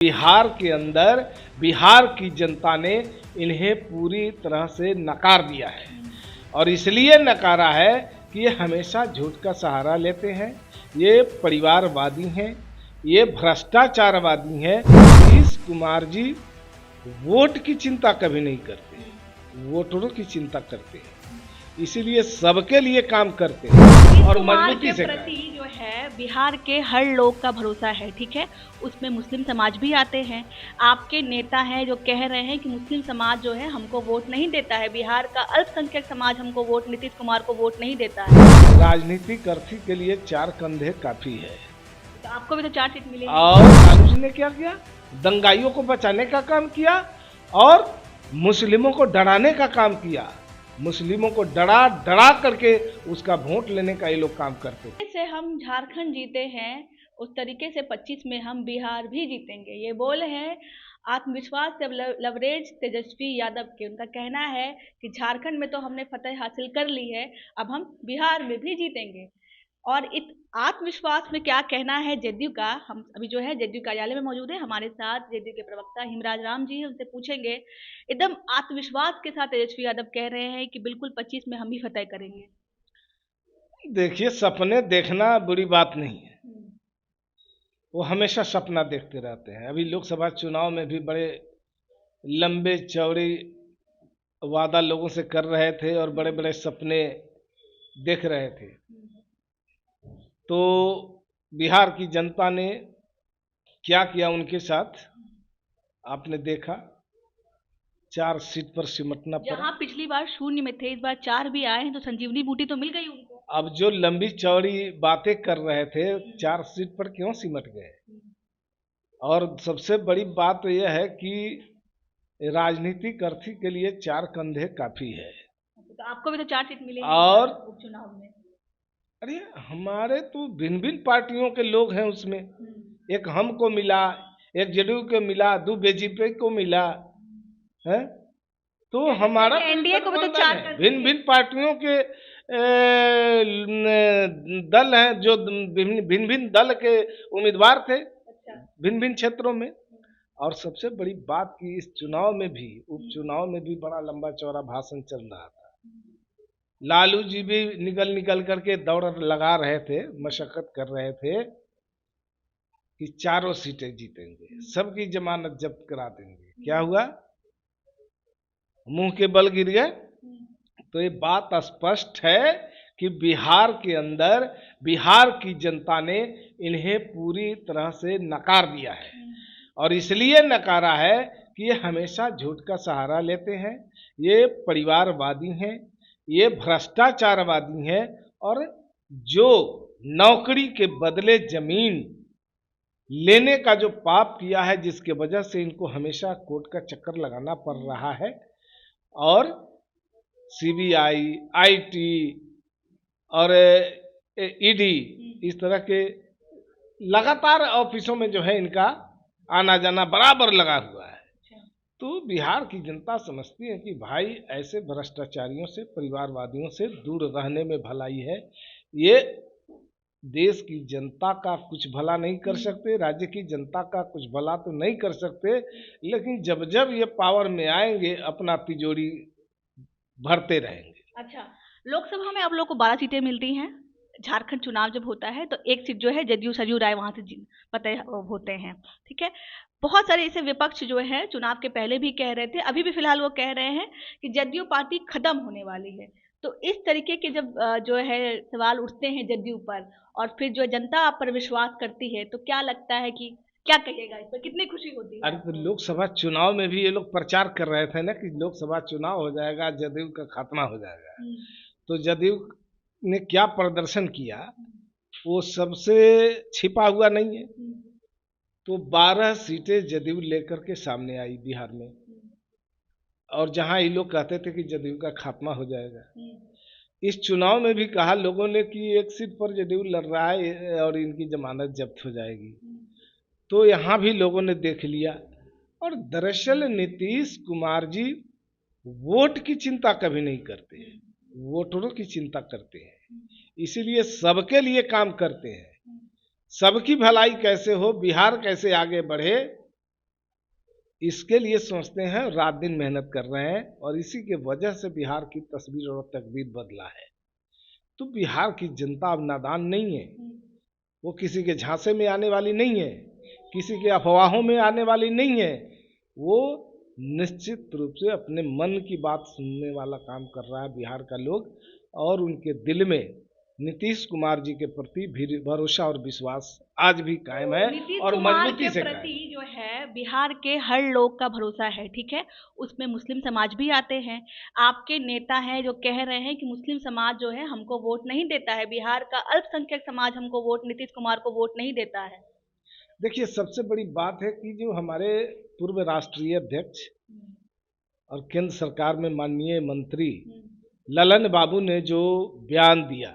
बिहार के अंदर बिहार की जनता ने इन्हें पूरी तरह से नकार दिया है और इसलिए नकारा है कि ये हमेशा झूठ का सहारा लेते हैं, ये परिवारवादी हैं, ये भ्रष्टाचारवादी हैं। नीतीश कुमार जी वोट की चिंता कभी नहीं करते, वोटरों की चिंता करते हैं, इसीलिए सबके लिए काम करते हैं और मजबूती से प्रति जो है बिहार के हर लोग का भरोसा है। ठीक है, उसमें मुस्लिम समाज भी आते हैं। आपके नेता हैं जो कह रहे हैं कि मुस्लिम समाज जो है हमको वोट नहीं देता है, बिहार का अल्पसंख्यक समाज हमको वोट, नीतीश कुमार को वोट नहीं देता है। राजनीतिक अर्थी के लिए 4 कंधे काफी है, तो आपको भी तो 4 सीट मिलेगी। और लालू जी ने क्या किया? दंगाइयों को बचाने का काम किया और मुस्लिमों को डराने का काम किया। मुस्लिमों को डरा डरा करके उसका वोट लेने का ये लोग काम करते हैं। जैसे हम झारखंड जीते हैं उस तरीके से 25 में हम बिहार भी जीतेंगे, ये बोले हैं आत्मविश्वास से लवरेज तेजस्वी यादव के। उनका कहना है कि झारखंड में तो हमने फतह हासिल कर ली है, अब हम बिहार में भी जीतेंगे। और इस आत्मविश्वास में क्या कहना है जदयू का, हम अभी जो है जदयू कार्यालय में मौजूद है, हमारे साथ जदयू के प्रवक्ता हिमराज राम जी हैं, उनसे पूछेंगे। एकदम आत्मविश्वास के साथ तेजस्वी यादव कह रहे हैं कि बिल्कुल 25 में हम ही फतह करेंगे। देखिए, सपने देखना बुरी बात नहीं है, वो हमेशा सपना देखते रहते हैं। अभी लोकसभा चुनाव में भी बड़े लंबे चौड़े वादा लोगों से कर रहे थे और बड़े बड़े सपने देख रहे थे। तो बिहार की जनता ने क्या किया उनके साथ आपने देखा, 4 सीट पर सिमटना पड़ा। जहां पिछली बार 0 में थे, इस बार 4 भी आए हैं, तो संजीवनी बूटी तो मिल गई उनको। अब जो लंबी चौड़ी बातें कर रहे थे 4 सीट पर क्यों सिमट गए? और सबसे बड़ी बात यह है कि राजनीतिक अर्थी के लिए 4 कंधे काफी है। तो आपको भी तो 4 सीट मिलेगी और उपचुनाव में। अरे हमारे तो भिन्न भिन्न पार्टियों के लोग हैं उसमें, एक हमको मिला, एक जदयू को मिला, 2 बीजेपी को मिला है। तो हमारा एनडीए को भी तो 4 भिन्न भिन्न पार्टियों के दल हैं, जो भिन्न भिन्न दल के उम्मीदवार थे भिन्न भिन्न क्षेत्रों में। और सबसे बड़ी बात कि इस चुनाव में भी, उपचुनाव में भी बड़ा लंबा चौड़ा भाषण चल रहा था। लालू जी भी निकल करके दौड़ लगा रहे थे, मशक्कत कर रहे थे कि 4 सीटें जीतेंगे, सबकी जमानत जब्त करा देंगे। क्या हुआ? मुंह के बल गिर गए। तो ये बात स्पष्ट है कि बिहार के अंदर बिहार की जनता ने इन्हें पूरी तरह से नकार दिया है और इसलिए नकारा है कि ये हमेशा झूठ का सहारा लेते हैं, ये परिवारवादी हैं, ये भ्रष्टाचारवादी हैं और जो नौकरी के बदले जमीन लेने का जो पाप किया है, जिसके वजह से इनको हमेशा कोर्ट का चक्कर लगाना पड़ रहा है। और सीबीआई, आईटी और ईडी इस तरह के लगातार ऑफिसों में जो है इनका आना जाना बराबर लगा हुआ है। तो बिहार की जनता समझती है कि भाई ऐसे भ्रष्टाचारियों से, परिवारवादियों से दूर रहने में भलाई है। ये देश की जनता का कुछ भला नहीं कर सकते, राज्य की जनता का कुछ भला तो नहीं कर सकते, लेकिन जब जब ये पावर में आएंगे अपना तिजोरी भरते रहेंगे। अच्छा, लोकसभा में आप लोग को 12 सीटें मिलती हैं। झारखंड चुनाव जब होता है तो 1 सीट जो है जदयू सरयू राय वहां से पता होते हैं। ठीक है, बहुत सारे ऐसे विपक्ष जो है चुनाव के पहले भी कह रहे थे, अभी भी फिलहाल वो कह रहे हैं कि जदयू पार्टी खत्म होने वाली है। तो इस तरीके के जब जो है सवाल उठते हैं जदयू पर और फिर जो जनता आप पर विश्वास करती है, तो क्या लगता है कि क्या कहिएगा इस पर, कितनी खुशी होती है? अरे तो लोकसभा चुनाव में भी ये लोग प्रचार कर रहे थे ना कि लोकसभा चुनाव हो जाएगा, जदयू का खात्मा हो जाएगा। तो जदयू ने क्या प्रदर्शन किया वो सबसे छिपा हुआ नहीं है। तो 12 सीटें जदयू लेकर के सामने आई बिहार में, और जहां ये लोग कहते थे कि जदयू का खात्मा हो जाएगा, इस चुनाव में भी कहा लोगों ने कि 1 सीट पर जदयू लड़ रहा है और इनकी जमानत जब्त हो जाएगी। तो यहाँ भी लोगों ने देख लिया। और दरअसल नीतीश कुमार जी वोट की चिंता कभी नहीं करते हैं, वोटरों की चिंता करते हैं, इसीलिए सबके लिए काम करते हैं। सबकी भलाई कैसे हो, बिहार कैसे आगे बढ़े, इसके लिए सोचते हैं, रात दिन मेहनत कर रहे हैं, और इसी के वजह से बिहार की तस्वीर और तकदीर बदला है। तो बिहार की जनता अब नादान नहीं है, वो किसी के झांसे में आने वाली नहीं है, किसी के अफवाहों में आने वाली नहीं है। वो निश्चित रूप से अपने मन की बात सुनने वाला काम कर रहा है बिहार का लोग, और उनके दिल में नीतीश कुमार जी के प्रति भी भरोसा और विश्वास आज भी कायम है नीतीश और कुमार मजबूती के से प्रति कायम। जो है बिहार के हर लोग का भरोसा है, ठीक है। उसमें मुस्लिम समाज भी आते हैं। आपके नेता हैं जो कह रहे हैं कि मुस्लिम समाज जो है हमको वोट नहीं देता है, बिहार का अल्पसंख्यक समाज हमको वोट, नीतीश कुमार को वोट नहीं देता है। देखिए, सबसे बड़ी बात है कि जो हमारे पूर्व राष्ट्रीय अध्यक्ष और केंद्र सरकार में माननीय मंत्री ललन बाबू ने जो बयान दिया,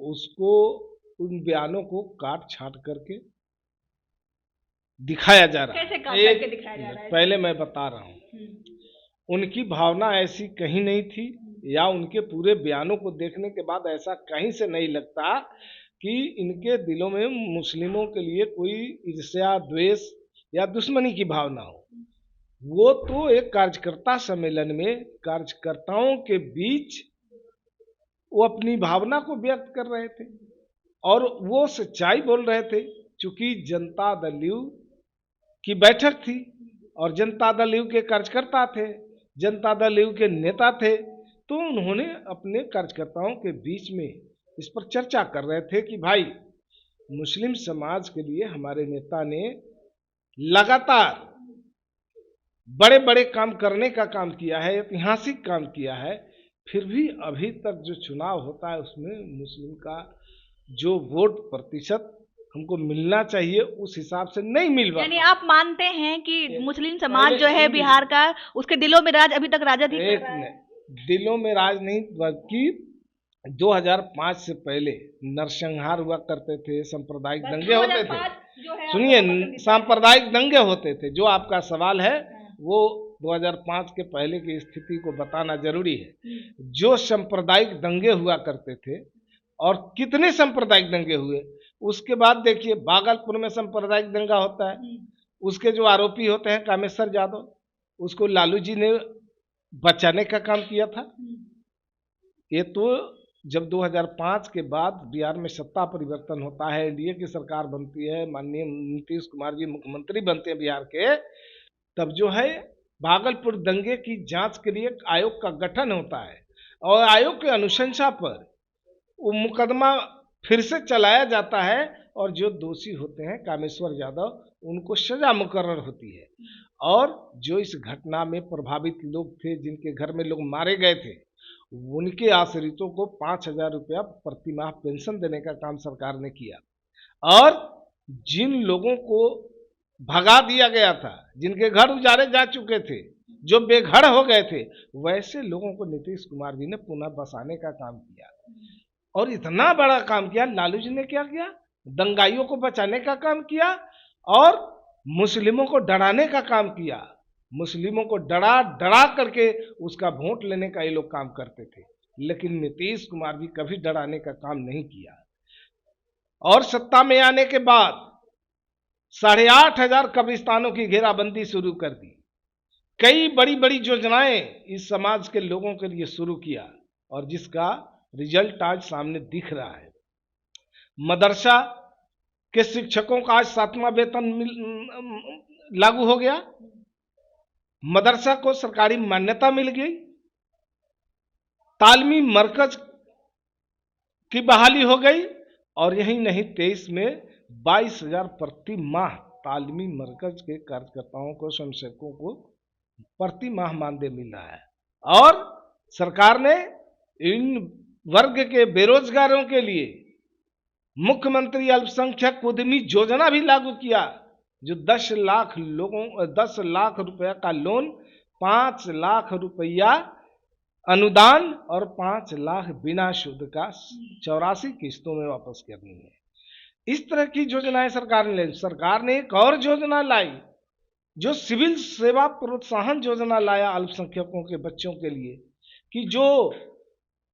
उसको, उन बयानों को काट छांट करके दिखाया जा रहा कैसे है। काट करके दिखाया जा रहा है? पहले मैं बता रहा हूँ, उनकी भावना ऐसी कहीं नहीं थी, या उनके पूरे बयानों को देखने के बाद ऐसा कहीं से नहीं लगता कि इनके दिलों में मुस्लिमों के लिए कोई ईर्ष्या, द्वेष या दुश्मनी की भावना हो। वो तो एक कार्यकर्ता सम्मेलन में कार्यकर्ताओं के बीच वो अपनी भावना को व्यक्त कर रहे थे और वो सच्चाई बोल रहे थे। चूंकि जनता दल यू की बैठक थी और जनता दल यू के कार्यकर्ता थे, जनता दल यू के नेता थे, तो उन्होंने अपने कार्यकर्ताओं के बीच में इस पर चर्चा कर रहे थे कि भाई, मुस्लिम समाज के लिए हमारे नेता ने लगातार बड़े बड़े काम करने का काम किया है, ऐतिहासिक काम किया है, फिर भी अभी तक जो चुनाव होता है उसमें मुस्लिम का जो वोट प्रतिशत हमको मिलना चाहिए उस हिसाब से नहीं मिल रहा। यानी आप मानते हैं कि मुस्लिम समाज जो है बिहार का, उसके दिलों में राज अभी तक राजद ही कर रहा है? दिलों में राज नहीं, बल्कि 2005 से पहले नरसंहार हुआ करते थे, सांप्रदायिक दंगे होते थे। सुनिए, सांप्रदायिक दंगे होते थे। जो आपका सवाल है वो 2005 के पहले की स्थिति को बताना जरूरी है। जो सांप्रदायिक दंगे हुआ करते थे, और कितने सांप्रदायिक दंगे हुए, उसके बाद देखिए भागलपुर में सांप्रदायिक दंगा होता है, उसके जो आरोपी होते हैं कामेश्वर यादव, उसको लालू जी ने बचाने का काम किया था। ये तो जब 2005 के बाद बिहार में सत्ता परिवर्तन होता है, एनडीए की सरकार बनती है, माननीय नीतीश कुमार जी मुख्यमंत्री बनते हैं बिहार के, तब जो है भागलपुर दंगे की जांच के लिए आयोग का गठन होता है, और आयोग की अनुशंसा पर वो मुकदमा फिर से चलाया जाता है, और जो दोषी होते हैं कामेश्वर यादव, उनको सजा मुकर्रर होती है। और जो इस घटना में प्रभावित लोग थे, जिनके घर में लोग मारे गए थे, उनके आश्रितों को 5,000 रुपया प्रति माह पेंशन देने का काम सरकार ने किया। और जिन लोगों को भगा दिया गया था, जिनके घर उजाड़े जा चुके थे, जो बेघर हो गए थे, वैसे लोगों को नीतीश कुमार जी ने पुनः बसाने का काम किया। और इतना बड़ा काम किया। लालू जी ने क्या किया? दंगाइयों को बचाने का काम किया और मुस्लिमों को डराने का काम किया। मुस्लिमों को डरा डरा करके उसका वोट लेने का ये लोग काम करते थे, लेकिन नीतीश कुमार जी कभी डराने का काम नहीं किया। और सत्ता में आने के बाद 8,500 कब्रिस्तानों की घेराबंदी शुरू कर दी। कई बड़ी बड़ी योजनाएं इस समाज के लोगों के लिए शुरू किया, और जिसका रिजल्ट आज सामने दिख रहा है। मदरसा के शिक्षकों का आज 7वां वेतन लागू हो गया। मदरसा को सरकारी मान्यता मिल गई। तालीमी मरकज की बहाली हो गई। और यही नहीं, 23 में 22,000 प्रति माह तालीमी मरकज के कार्यकर्ताओं को, स्वयंसेवकों को प्रति माह मानदेय मिल रहा है। और सरकार ने इन वर्ग के बेरोजगारों के लिए मुख्यमंत्री अल्पसंख्यक उद्यमी योजना भी लागू किया, जो 10 लाख रुपया का लोन, 5 लाख रुपया अनुदान और 5 लाख बिना सूद का 84 किस्तों में वापस करनी है। इस तरह की योजनाएं सरकार ने एक और योजना लाई, जो सिविल सेवा प्रोत्साहन योजना लाया अल्पसंख्यकों के बच्चों के लिए, कि जो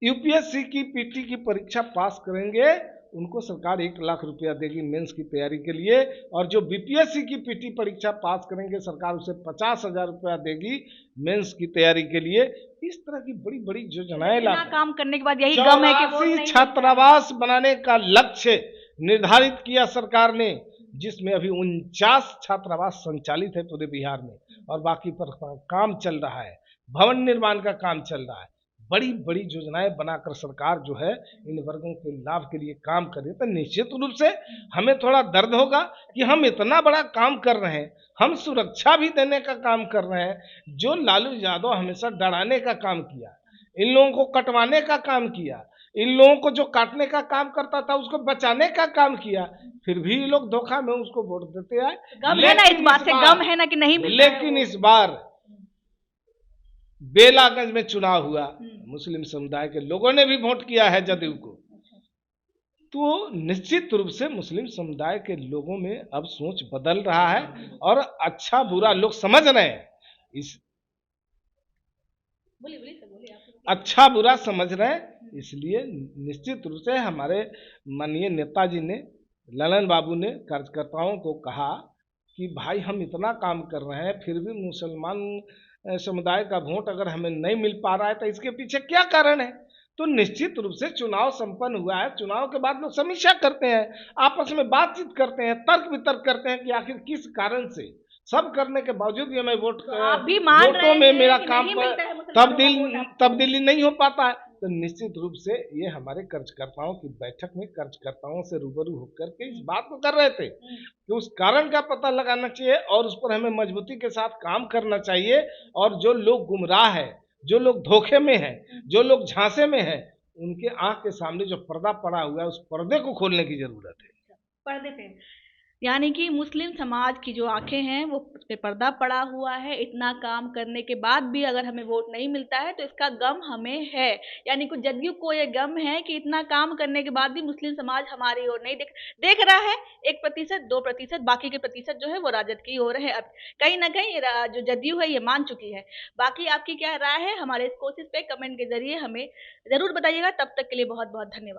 यूपीएससी की पीटी की परीक्षा पास करेंगे उनको सरकार 1 लाख रुपया देगी मेंस की तैयारी के लिए, और जो बीपीएससी की पीटी परीक्षा पास करेंगे सरकार उसे 50,000 रुपया देगी मेंस की तैयारी के लिए। इस तरह की बड़ी बड़ी योजनाएं इतना लाते हैं। काम करने के बाद यही गम है कि वोट 84 नहीं छात्रावास बनाने का लक्ष्य निर्धारित किया सरकार ने, जिसमें अभी 49 छात्रावास संचालित है पूरे बिहार में, और बाकी पर काम चल रहा है, भवन निर्माण का काम चल रहा है। बड़ी बड़ी योजनाएं बनाकर सरकार जो है इन वर्गों के लाभ के लिए काम कर रही है। तो निश्चित रूप से हमें थोड़ा दर्द होगा कि हम इतना बड़ा काम कर रहे हैं, हम सुरक्षा भी देने का काम कर रहे हैं, जो लालू यादव हमेशा डराने का काम किया, इन लोगों को कटवाने का काम किया, इन लोगों को जो काटने का काम करता था उसको बचाने का काम किया, फिर भी ये लोग धोखा में उसको वोट देते आए। गम है ना, इस बात से गम है ना कि नहीं मिलता है लेकिन इस बार बेलागंज में चुनाव हुआ, मुस्लिम समुदाय के लोगों ने भी वोट किया है जदयू को, तो निश्चित रूप से मुस्लिम समुदाय के लोगों में अब सोच बदल रहा है और अच्छा बुरा लोग समझ रहे हैं। इस अच्छा बुरा समझ रहे हैं, इसलिए निश्चित रूप से हमारे माननीय नेताजी ने, ललन बाबू ने कार्यकर्ताओं को कहा कि भाई हम इतना काम कर रहे हैं फिर भी मुसलमान समुदाय का वोट अगर हमें नहीं मिल पा रहा है तो इसके पीछे क्या कारण है। तो निश्चित रूप से चुनाव संपन्न हुआ है, चुनाव के बाद लोग समीक्षा करते हैं, आपस में बातचीत करते हैं, तर्क वितर्क करते हैं कि आखिर किस कारण से, सब करने के बावजूद भी हमें आप भी मान वोटों में मेरा काम पर तब्दीली नहीं हो पाता है। तो निश्चित रूप से ये हमारे कार्यकर्ताओं की बैठक में कार्यकर्ताओं से रूबरू होकर के इस बात को कर रहे थे कि उस कारण का पता लगाना चाहिए और उस पर हमें मजबूती के साथ काम करना चाहिए, और जो लोग गुमराह है, जो लोग धोखे में हैं, जो लोग झांसे में हैं, उनके आंख के सामने जो पर्दा पड़ा हुआ है उस पर्दे को खोलने की जरूरत है। पर्दे पे यानी कि मुस्लिम समाज की जो आंखें हैं वो पे पर्दा पड़ा हुआ है। इतना काम करने के बाद भी अगर हमें वोट नहीं मिलता है तो इसका गम हमें है, यानी कि जदयू को ये गम है कि इतना काम करने के बाद भी मुस्लिम समाज हमारी ओर नहीं देख रहा है। 1%, 2%, बाकी के प्रतिशत जो है वो राजद की ओर है। अब कहीं ना कहीं जो जदयू है ये मान चुकी है। बाकी आपकी क्या राय है हमारे इस कोशिश पे कमेंट के जरिए हमें जरूर बताइएगा। तब तक के लिए बहुत बहुत धन्यवाद।